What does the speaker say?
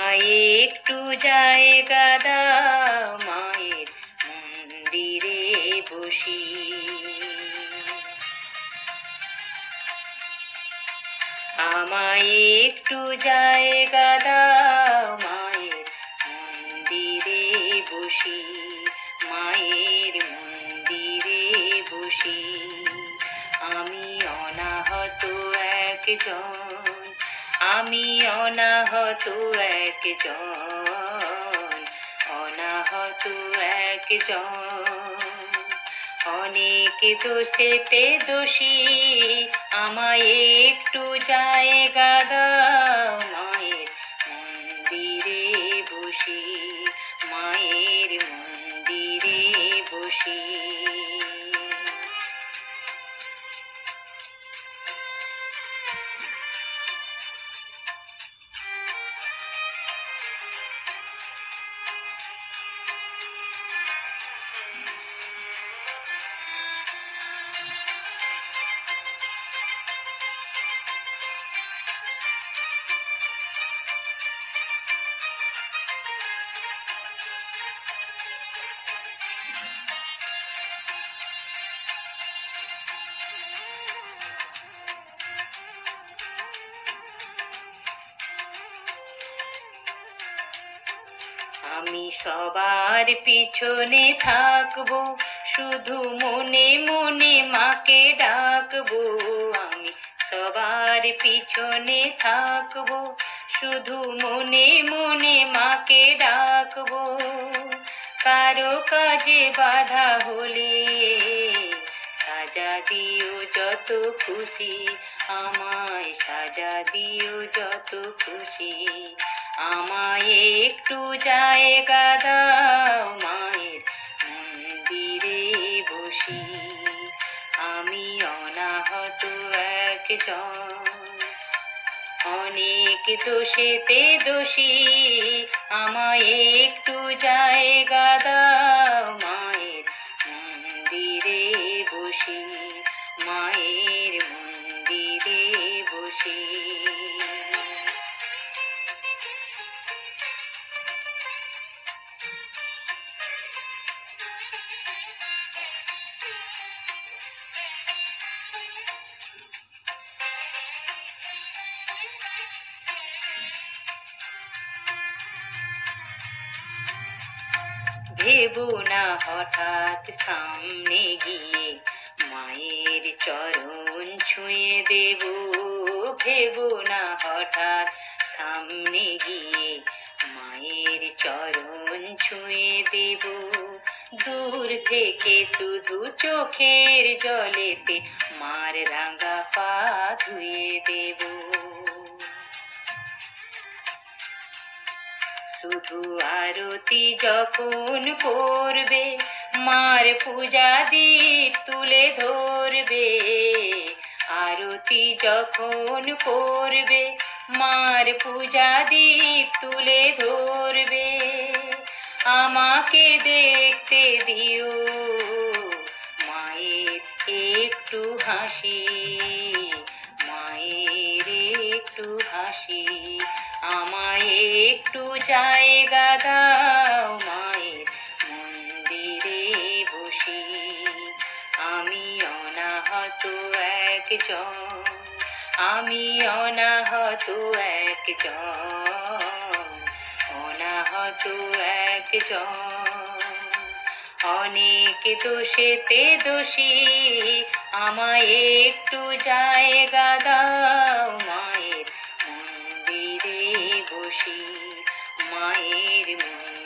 আমায় একটু জায়গা দাও মায়ের মন্দিরে বসি। আমায় একটু জায়গা দাও মায়ের মন্দিরে বসি, মায়ের মন্দিরে বসি। আমি অনাহত একজন, আমি অনাহত একজন, অনাহত একজন। অনেক দোষেতে দোষী, আমায় একটু জায়গা দাও মায়ের মন্দিরে বসি, মায়ের মন্দিরে বসি। আমি সবার পিছনে থাকবো, শুধু মনে মনে মাকে ডাকবো। আমি সবার পিছনে থাকবো, শুধু মনে মনে মাকে ডাকবো। কারো কাজে বাধা হলে সাজা দিও যত খুশি, আমায় সাজা দিও যত খুশি। আমায় একটু জায়গা দাও মায়ের মন্দিরে বসি, আমি অনাহত একজন। অনেক দোষেতে দোষী, আমায় একটু জায়গা দাও মায়ের মন্দিরে বসি, মায়ের মন্দিরে বসি। ভেবো না হঠাৎ সামনে গিয়ে মায়ের চরণ ছুঁয়ে দেব, ভেবো না হঠাৎ সামনে গিয়ে মায়ের চরণ ছুঁয়ে দেব। দূর থেকে শুধু চোখের জলেতে মার রাঙা পা ধুয়ে দেব। শুধু আরতি যখন করবে, মার পূজা দীপ তুলে ধরবে। আরতি যখন করবে, মার পূজা দীপ তুলে ধরবে। আমাকে দেখতে দিও মায়ের একটু হাসি, মায়ের একটু হাসি। আমায় একটু জায়গা দাও মায়ের মন্দিরে বসি, আমি অনাহত একজন, আমি অনাহত একজন, অনাহত একজন। অনেক দোষেতে দোষী, আমায় একটু জায়গা দাও মায়ের মন্দিরে বসি, মায়ের মন্দিরে